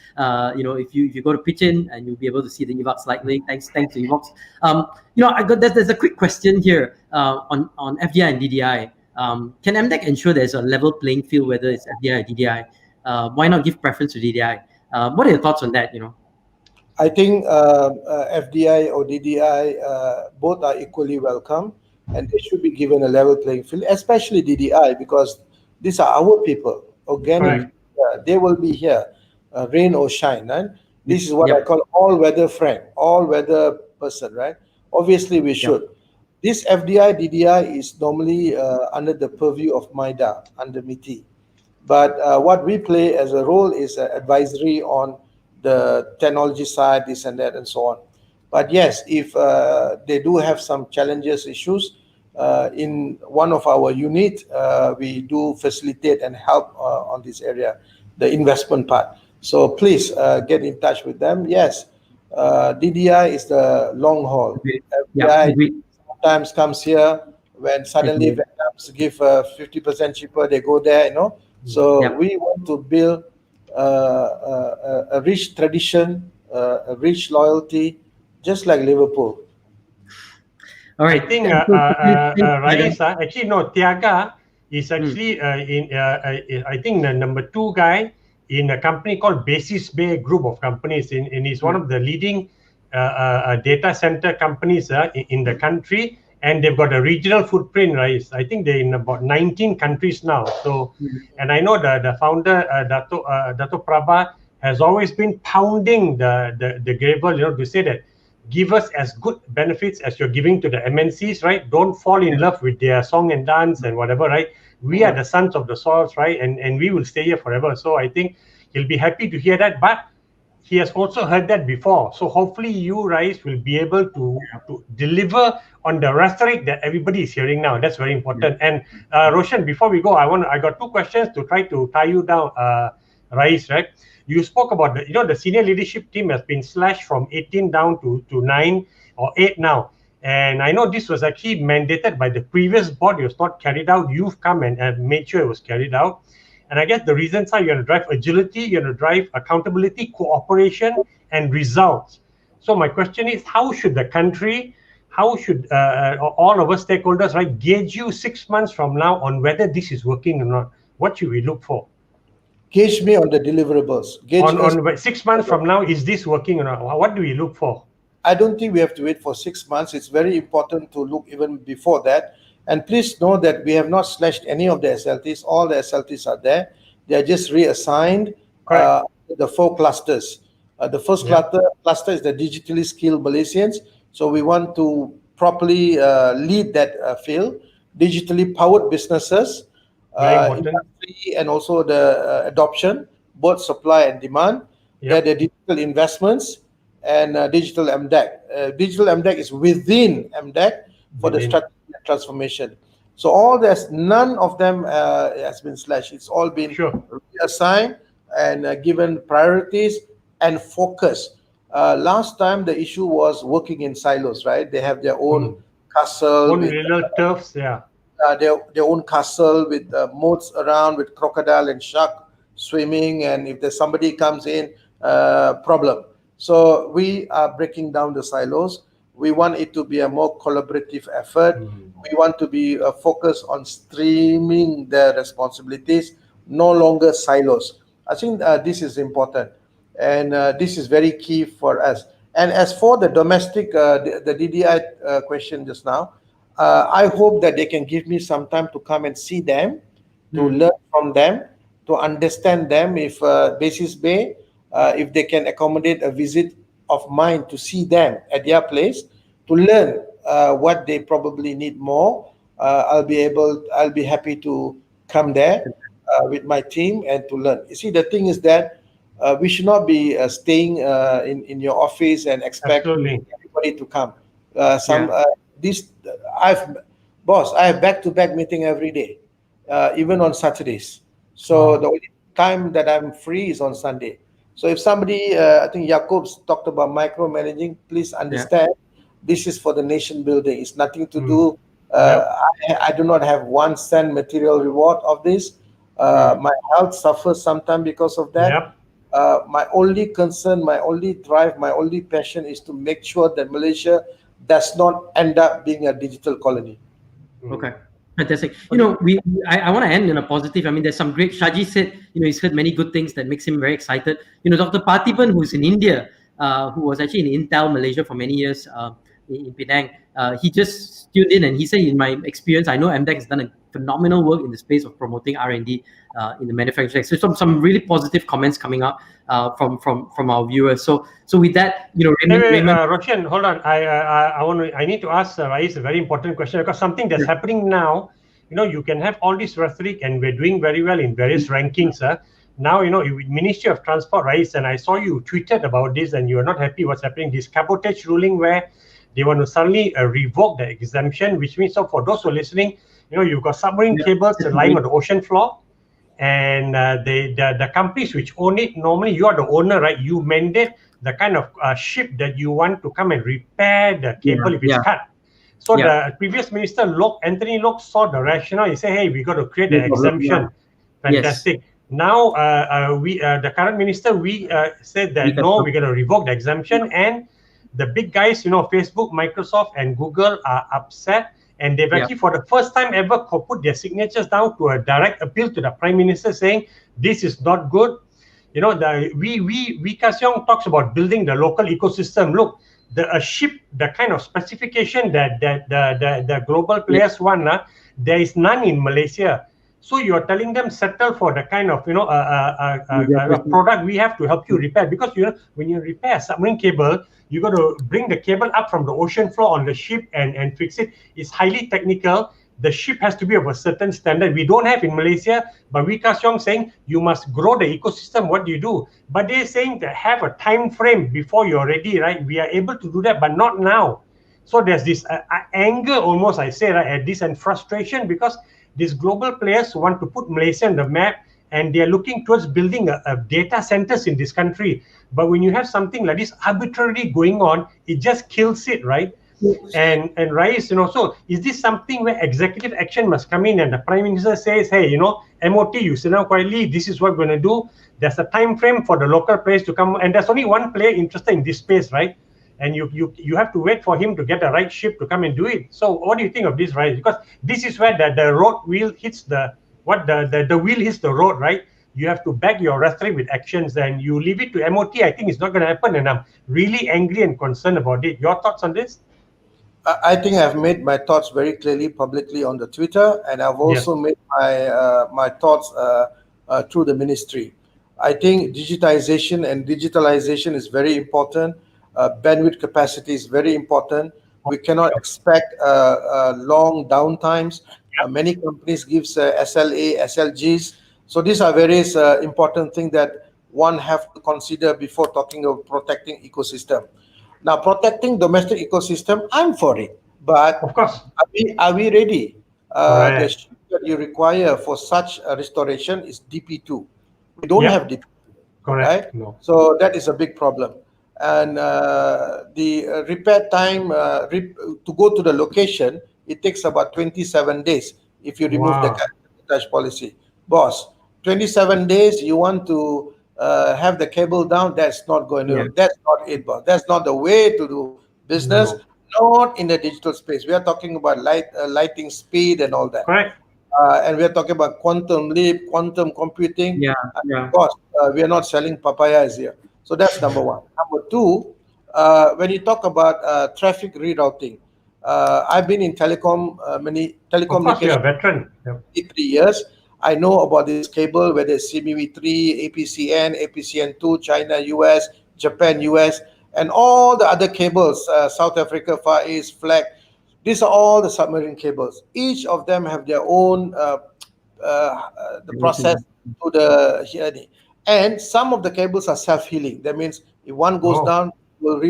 If you go to Pitchin, and you'll be able to see the Evox live link. Thanks to Evox. There's a quick question here on FDI and DDI. Can MDEC ensure there's a level playing field, whether it's FDI or DDI? Why not give preference to DDI? What are your thoughts on that? I think FDI or DDI, both are equally welcome, and they should be given a level playing field, especially DDI, because these are our people. Organic, they will be here, rain or shine. Right? This is what I call all-weather friend, all-weather person. Right? Obviously, we should. This FDI, DDI is normally under the purview of MIDA, under MITI. But what we play as a role is advisory on the technology side, this and that, and so on. But yes, if they do have some challenges, issues, in one of our unit, we do facilitate and help on this area, the investment part. So please get in touch with them. Yes, DDI is the long haul. FDI sometimes comes here when suddenly vendors give 50% cheaper, they go there, So we want to build a rich tradition, a rich loyalty, just like Liverpool. All right. I think Rais, actually no, Tiaga is actually I think the number 2 guy in a company called Basis Bay Group of Companies, and he's one of the leading data center companies in the country, and they've got a regional footprint, right? I think they're in about 19 countries now. So, and I know the founder, Dato Prabha, has always been pounding the gravel, to say that give us as good benefits as you're giving to the MNCs, right? Don't fall in love with their song and dance and whatever, right? We are the sons of the soils, right? And we will stay here forever. So I think he'll be happy to hear that. But he has also heard that before. So hopefully you, Rais, will be able to deliver on the rhetoric that everybody is hearing now. That's very important. And Roshan, before we go, I got two questions to try to tie you down, Rais, right? You spoke about the senior leadership team has been slashed from 18 down to 9 or 8 now. And I know this was actually mandated by the previous board. It was not carried out. You've come and made sure it was carried out. And I guess the reasons are you're going to drive agility, you're going to drive accountability, cooperation, and results. So my question is, how should the country, how should all of us stakeholders, right, gauge you 6 months from now on whether this is working or not? What should we look for? Gauge me on the deliverables. On 6 months from now, is this working or not? What do we look for? I don't think we have to wait for 6 months. It's very important to look even before that. And please know that we have not slashed any of the SLTs. All the SLTs are there. They are just reassigned the 4 clusters. The first cluster is the digitally skilled Malaysians. So we want to properly lead that field. Digitally powered businesses, industry, and also the adoption, both supply and demand. The digital investments and digital MDEC. Digital MDEC is within MDEC for the strategy transformation. So none of them has been slashed. It's all been reassigned and given priorities and focus. Last time the issue was working in silos, right? They have their own castle, little turfs, their own castle with moats around, with crocodile and shark swimming, and if there's somebody comes in, problem. So we are breaking down the silos. We want it to be a more collaborative effort. We want to be focused on streaming the responsibilities, no longer silos. I think this is important, and this is very key for us. And as for the domestic, the DDI question just now, I hope that they can give me some time to come and see them, to learn from them, to understand them. If Basis Bay, if they can accommodate a visit of mine to see them at their place, to learn what they probably need more, I'll be happy to come there with my team and to learn. You see, the thing is that we should not be staying in your office and expect everybody to come. I have back-to-back meeting every day, even on Saturdays. So the only time that I'm free is on Sunday. So if somebody, I think Jacob's talked about micromanaging, please understand this is for the nation building. It's nothing to do. I do not have 1 cent material reward of this. My health suffers sometimes because of that. My only concern, my only drive, my only passion is to make sure that Malaysia does not end up being a digital colony. Okay. Fantastic. I want to end in a positive. I mean, there's some great. Shaji said, he's heard many good things that makes him very excited. Dr. Parthiban, who's in India, who was actually in Intel Malaysia for many years in Penang, he just tuned in and he said, in my experience, I know MDEC has done a phenomenal work in the space of promoting R&D in the manufacturing sector. So some really positive comments coming up from our viewers. So with that, Roshan, hold on. I need to ask Rais a very important question, because something that's happening now, you can have all this rhetoric and we're doing very well in various rankings. Now, Ministry of Transport, Rais, and I saw you tweeted about this and you are not happy what's happening. This cabotage ruling where they want to suddenly revoke the exemption, which means, so for those who are listening, you've got submarine cables lying on the ocean floor, and the companies which own it, normally you are the owner, right? You mandate the kind of ship that you want to come and repair the cable if it's cut. So the previous minister, Anthony Lok, saw the rationale. He said, hey, we got to create an exemption. Fantastic. Now, the current minister, we said that no, we're going to revoke the exemption, and the big guys, Facebook, Microsoft, and Google are upset, and they've actually, for the first time ever, put their signatures down to a direct appeal to the Prime Minister, saying this is not good. Wee Ka Siong talks about building the local ecosystem. Look, a ship, the kind of specification that the global players want, there is none in Malaysia. So you're telling them settle for the kind of a product we have to help you repair, because when you repair a submarine cable, you got to bring the cable up from the ocean floor on the ship and fix it. It's highly technical. the ship has to be of a certain standard. We don't have in Malaysia, but Wika Siong saying you must grow the ecosystem. What do you do? But they're saying that have a time frame before you're ready, right? We are able to do that, but not now. So there's this anger almost, I say, right, at this, and frustration because these global players want to put Malaysia on the map, and they're looking towards building a data centers in this country. But when you have something like this arbitrarily going on, it just kills it, right? And Rais, so is this something where executive action must come in and the Prime Minister says, hey, MOT, you sit down quietly, this is what we're going to do. There's a time frame for the local players to come, and there's only one player interested in this space, right? And you have to wait for him to get the right ship to come and do it. So what do you think of this, Rais? Because this is where the road wheel hits the wheel hits the road, right? You have to back your rhetoric with actions, and you leave it to MOT. I think it's not going to happen, and I'm really angry and concerned about it. Your thoughts on this? I think I've made my thoughts very clearly publicly on the Twitter, and I've also made my thoughts through the ministry. I think digitization and digitalization is very important. Bandwidth capacity is very important. We cannot expect long downtimes. Many companies give SLA, SLGs. So these are various important things that one have to consider before talking of protecting ecosystem. Now, protecting domestic ecosystem, I'm for it. But of course, are we ready? The ship that you require for such a restoration is DP2. We don't have DP2. Correct. Right? No. So that is a big problem. And the repair time to go to the location, it takes about 27 days if you remove the cabotage policy. Boss, 27 days, you want to have the cable down, that's not going to, that's not it, boss. That's not the way to do business, not in the digital space. We are talking about lighting speed and all that. Correct. And we are talking about quantum leap, quantum computing. Of course, we are not selling papayas here. So that's number one. Number two, when you talk about traffic rerouting, I've been in telecommunications. Of course, you're a veteran. 3 years. I know about this cable, whether it's CMV3, APCN, APCN2, China, US, Japan, US, and all the other cables, South Africa, Far East, FLAG. These are all the submarine cables. Each of them have their own the process to the journey. And some of the cables are self-healing. That means if one goes down, it will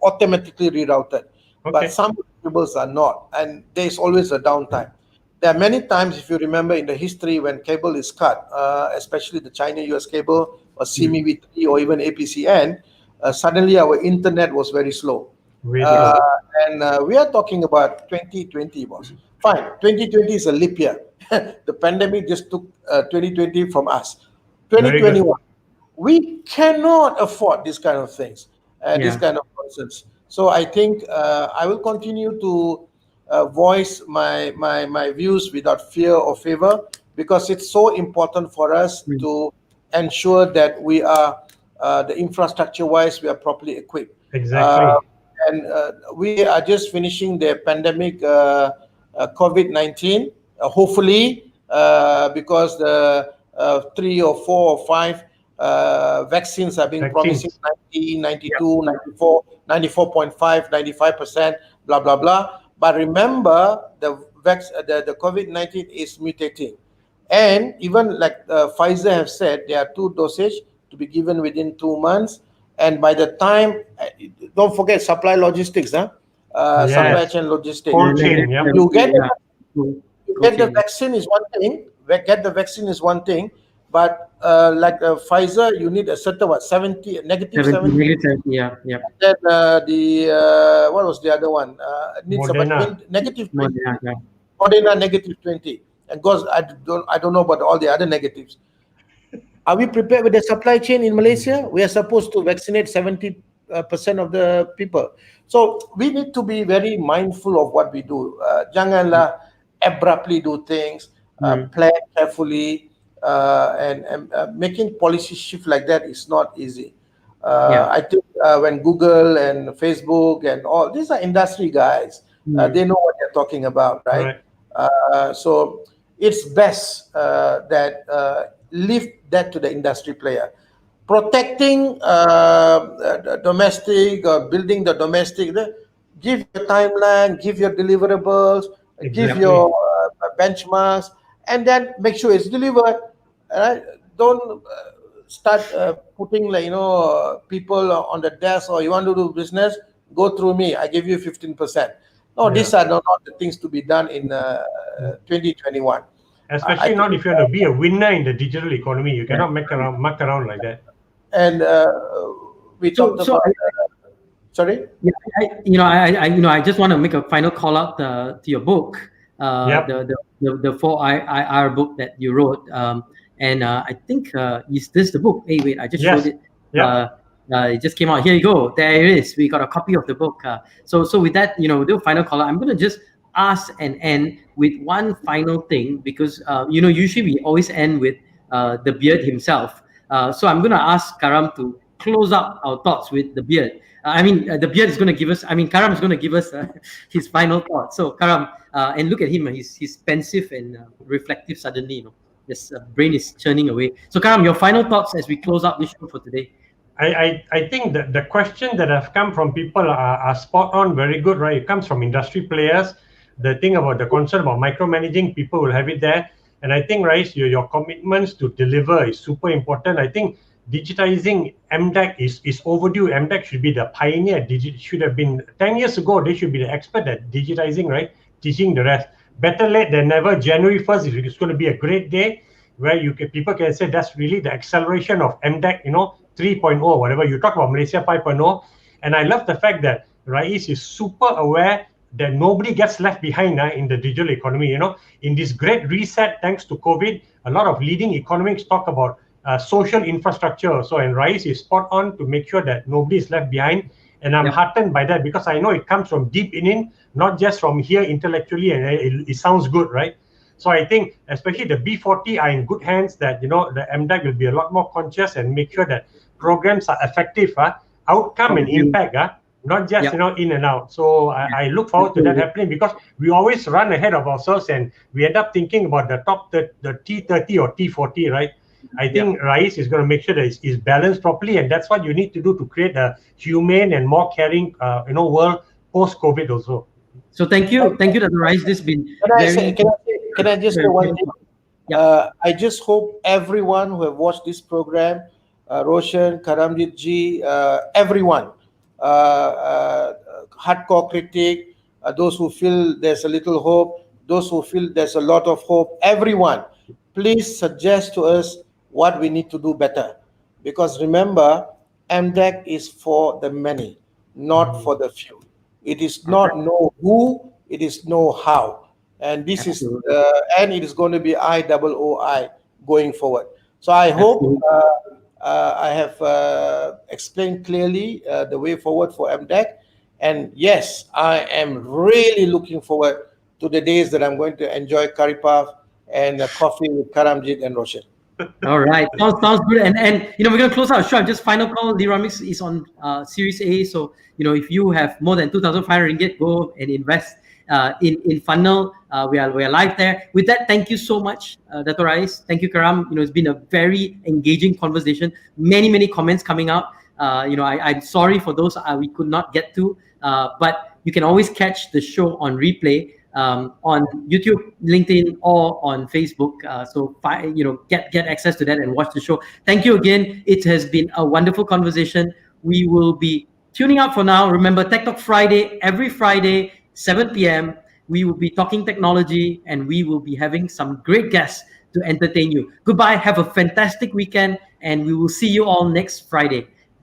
automatically rerouted. But some cables are not, and there's always a downtime. There are many times, if you remember in the history, when cable is cut, especially the China-US cable or CMV3 or even APCN, suddenly our internet was very slow. And we are talking about 2020, boss. Fine, 2020 is a leap year. The pandemic just took 2020 from us. 2021, we cannot afford this kind of things, this kind of nonsense. So I think I will continue to voice my views without fear or favor, because it's so important for us to ensure that we are, the infrastructure-wise, we are properly equipped. Exactly. And we are just finishing the pandemic COVID-19, hopefully, because the 3 or 4 or 5 vaccines have been promising 90, 92, 94, 94.5, 95%, blah, blah, blah. But remember, the COVID-19 is mutating. And even like Pfizer have said, there are 2 dosage to be given within 2 months. And by the time, don't forget supply logistics, supply chain logistics. You get the vaccine is one thing. Get the vaccine is one thing, but like Pfizer, you need a certain negative 70. Then what was the other one? Needs about negative 20. Moderna negative 20. And because I don't know about all the other negatives. Are we prepared with the supply chain in Malaysia? We are supposed to vaccinate 70% of the people. So we need to be very mindful of what we do. Janganlah abruptly do things, plan carefully, and making policy shift like that is not easy. I think when Google and Facebook and all, these are industry guys. They know what they're talking about, right? So it's best that leave that to the industry player. Protecting domestic or building the domestic, give your timeline, give your deliverables, give your benchmarks, and then make sure it's delivered. Right? Don't start putting people on the desk, or you want to do business, go through me. I give you 15%. No, these are not the things to be done in 2021. Especially not if you want to be a winner in the digital economy. You cannot muck around like that. And we talked about. Sorry. Yeah, I just want to make a final call out to your book, the 4IR book that you wrote, and I think is this the book? Hey, wait, I just showed it. It just came out. Here you go. There it is. We got a copy of the book. So with that, we'll do a final call out. I'm gonna just ask and end with one final thing, because usually we always end with the beard himself. So I'm gonna ask Karam to close up our thoughts with the beard. The beard is going to give us. Karam is going to give us his final thoughts. So Karam, and look at him. He's pensive and reflective. Suddenly, his brain is churning away. So Karam, your final thoughts as we close out this show for today. I think that the question that have come from people are spot on, very good, right? It comes from industry players. The thing about the concern about micromanaging, people will have it there. And I think, Rais, your commitments to deliver is super important. I think digitizing MDEC is overdue. MDEC should be the pioneer. Should have been 10 years ago. They should be the expert at digitizing, right? Teaching the rest. Better late than never. January 1st is going to be a great day where people can say that's really the acceleration of MDEC, 3.0, whatever. You talk about Malaysia 5.0. And I love the fact that Rais is super aware that nobody gets left behind in the digital economy. In this great reset, thanks to COVID, a lot of leading economics talk about social infrastructure. So, and Rais is spot on to make sure that nobody is left behind. And I'm heartened by that, because I know it comes from deep in, not just from here intellectually, and it sounds good, right? So I think especially the B40 are in good hands, that, the MDEC will be a lot more conscious and make sure that programs are effective, outcome and impact, not just, in and out. So I look forward to that happening, because we always run ahead of ourselves and we end up thinking about the top, the T30 or T40, right? I think Rais is going to make sure that it's balanced properly, and that's what you need to do to create a humane and more caring, world post-COVID also. So thank you, Dato' Rais. This has been Can I just say one thing? I just hope everyone who have watched this program, Roshan, Karamjit ji, everyone, hardcore critic, those who feel there's a little hope, those who feel there's a lot of hope, everyone, please suggest to us what we need to do better. Because remember, MDEC is for the many, not for the few. It is not know who, it is know how. And this is, and it is going to be IOOI going forward. So I hope I have explained clearly the way forward for MDEC. And yes, I am really looking forward to the days that I'm going to enjoy curry puff and coffee with Karamjit and Roshan. All right, sounds good. And we're gonna close our show. Just final call. Liramix is on Series A, so if you have more than 2,500 ringgit, go and invest in Funnel. We are live there. With that, thank you so much, Dato' Rais. Thank you, Karam. It's been a very engaging conversation. Many comments coming out. I'm sorry for those we could not get to, but you can always catch the show on replay. On YouTube, LinkedIn, or on Facebook. So get access to that and watch the show. Thank you again. It has been a wonderful conversation. We will be tuning out for now. Remember, Tech Talk Friday, every Friday, 7 p.m. We will be talking technology, and we will be having some great guests to entertain you. Goodbye. Have a fantastic weekend, and we will see you all next Friday.